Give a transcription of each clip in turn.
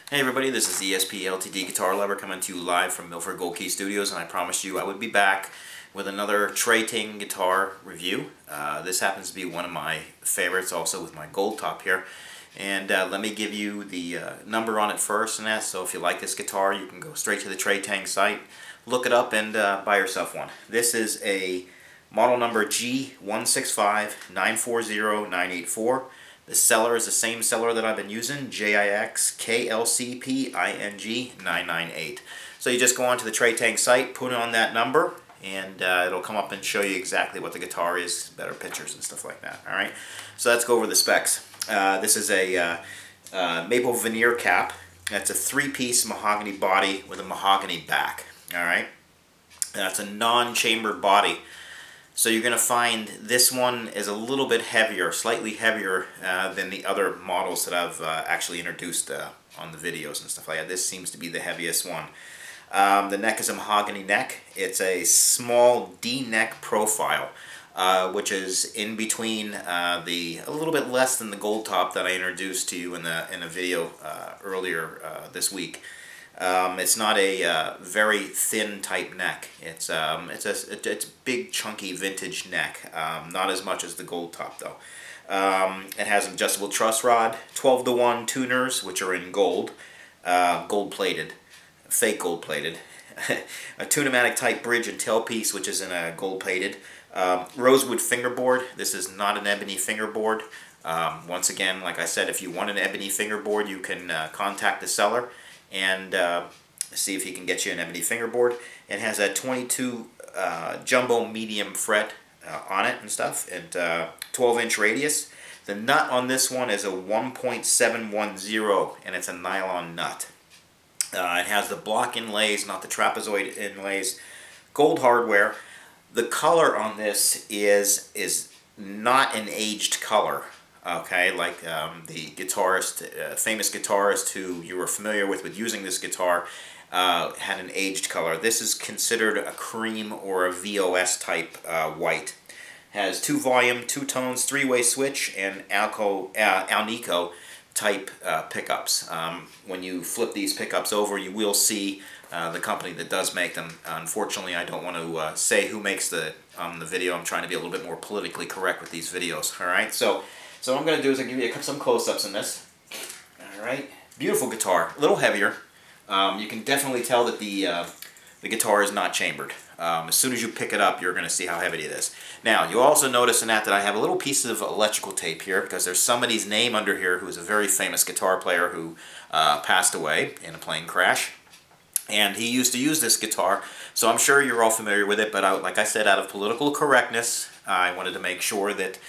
Hey everybody, this is ESP LTD Guitar Lover coming to you live from Milford Gold Key Studios, and I promised you I would be back with another Trey Ting guitar review. This happens to be one of my favorites, also with my gold top here. And let me give you the number on it first, and that, so if you like this guitar, you can go straight to the Trey Ting site, look it up, and buy yourself one. This is a model number G165940-984. The seller is the same seller that I've been using, JIXKLCPING998. So you just go onto the Trey Ting site, put on that number, and it'll come up and show you exactly what the guitar is, better pictures and stuff like that. Alright, so let's go over the specs. This is a maple veneer cap. That's a three-piece mahogany body with a mahogany back. Alright, that's a non-chambered body. So you're going to find this one is a little bit heavier, slightly heavier than the other models that I've actually introduced on the videos and stuff like that. This seems to be the heaviest one. The neck is a mahogany neck. It's a small D-neck profile, which is in between a little bit less than the gold top that I introduced to you in a video earlier this week. It's not a very thin type neck. It's a big chunky vintage neck. Not as much as the gold top though. It has an adjustable truss rod, 12-to-1 tuners, which are in gold, gold plated, fake gold plated. A Tune-o-matic type bridge and tailpiece, which is in a gold plated. Rosewood fingerboard. This is not an ebony fingerboard. Once again, like I said, if you want an ebony fingerboard, you can contact the seller and see if he can get you an ebony fingerboard. It has a 22 jumbo medium fret on it and stuff, and 12-inch radius. The nut on this one is a 1.710, and it's a nylon nut. It has the block inlays, not the trapezoid inlays. Gold hardware. The color on this is not an aged color. Okay, like the guitarist, famous guitarist who you were familiar with using this guitar had an aged color. This is considered a cream or a VOS type white. Has 2 volume, 2 tones, 3-way switch, and Alnico type pickups. When you flip these pickups over, you will see the company that does make them. Unfortunately, I don't want to say who makes the video. I'm trying to be a little bit more politically correct with these videos. All right, so what I'm going to do is I'll give you some close-ups in this. Alright, beautiful guitar, a little heavier. You can definitely tell that the guitar is not chambered. As soon as you pick it up, you're going to see how heavy it is. Now, you'll also notice in that I have a little piece of electrical tape here, because there's somebody's name under here who is a very famous guitar player who passed away in a plane crash. And he used to use this guitar, so I'm sure you're all familiar with it, but like I said, out of political correctness, I wanted to make sure that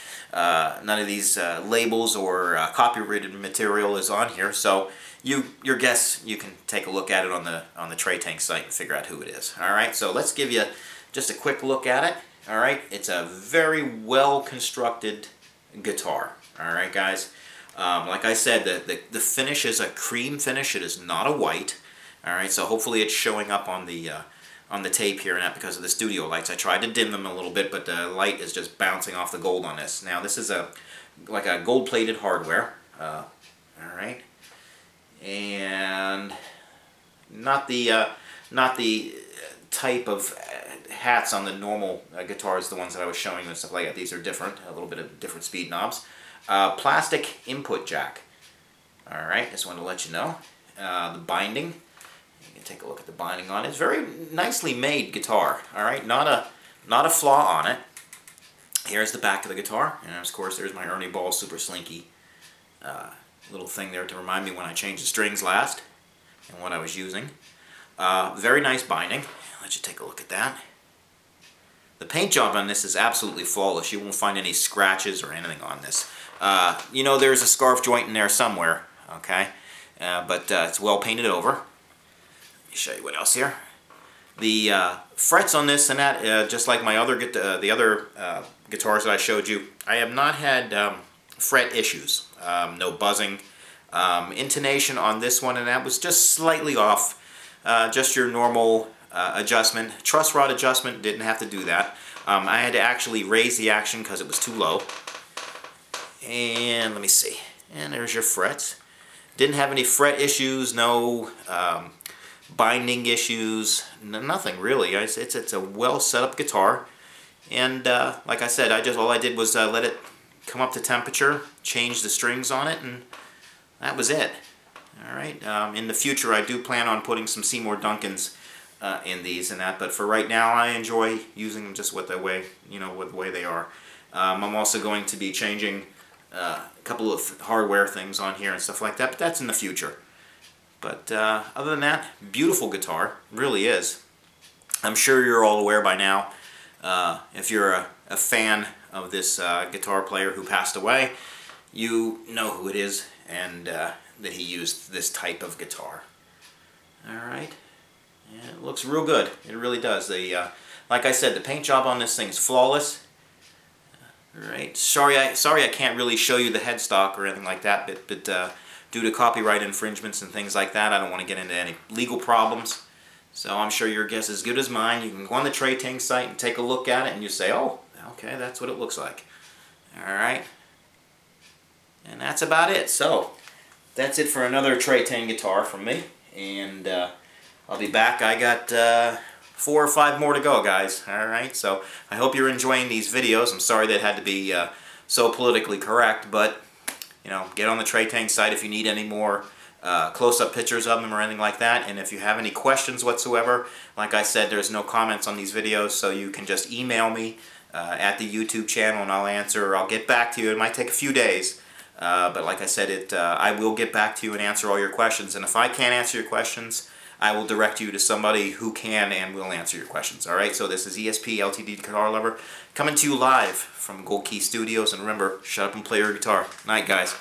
none of these labels or copyrighted material is on here. So your guess, you can take a look at it on the Trey Ting site and figure out who it is. All right, so let's give you just a quick look at it. All right, it's a very well constructed guitar. All right, guys. Like I said, the finish is a cream finish. It is not a white. All right, so hopefully it's showing up on the tape here, and that because of the studio lights. I tried to dim them a little bit, but the light is just bouncing off the gold on this. Now this is like a gold-plated hardware. All right, and not the type of hats on the normal guitars, the ones that I was showing and stuff like that. These are different, a little bit of different speed knobs. Plastic input jack. All right, just wanted to let you know. The binding. You can take a look at the binding on it. It's very nicely made guitar. All right, not a flaw on it. Here's the back of the guitar, and of course there's my Ernie Ball Super Slinky little thing there to remind me when I changed the strings last and what I was using. Very nice binding. Let you take a look at that. The paint job on this is absolutely flawless. You won't find any scratches or anything on this. You know, there's a scarf joint in there somewhere. Okay, but it's well painted over. Let me show you what else here. The frets on this and that, just like my other the other guitars that I showed you, I have not had fret issues. No buzzing. Intonation on this one and that was just slightly off. Just your normal adjustment. Truss rod adjustment, didn't have to do that. I had to actually raise the action because it was too low. And let me see. And there's your frets. Didn't have any fret issues, no binding issues, nothing really. It's a well set up guitar, and like I said, all I did was let it come up to temperature, change the strings on it, and that was it. All right. In the future, I do plan on putting some Seymour Duncans in these and that, but for right now, I enjoy using them just with the way they are. I'm also going to be changing a couple of hardware things on here and stuff like that, but that's in the future. But other than that, beautiful guitar, really is. I'm sure you're all aware by now, if you're a fan of this guitar player who passed away, you know who it is, and that he used this type of guitar. Alright, yeah, it looks real good, it really does. Like I said, the paint job on this thing is flawless. Right. Sorry I can't really show you the headstock or anything like that, but due to copyright infringements and things like that, I don't want to get into any legal problems. So I'm sure your guess is as good as mine. You can go on the Trey Tang site and take a look at it, and you say, oh, okay, that's what it looks like. Alright. And that's about it. So, that's it for another Trey Tang guitar from me. And I'll be back. I got 4 or 5 more to go, guys. Alright, so I hope you're enjoying these videos. I'm sorry that had to be so politically correct, but you know, get on the Trey Tang site if you need any more close-up pictures of them or anything like that. And if you have any questions whatsoever, like I said, there's no comments on these videos, so you can just email me at the YouTube channel and I'll answer, or I'll get back to you. It might take a few days, but like I said, I will get back to you and answer all your questions. And if I can't answer your questions, I will direct you to somebody who can and will answer your questions. Alright, so this is ESP LTD Guitar Lover coming to you live from Gold Key Studios. And remember, shut up and play your guitar. Night, guys.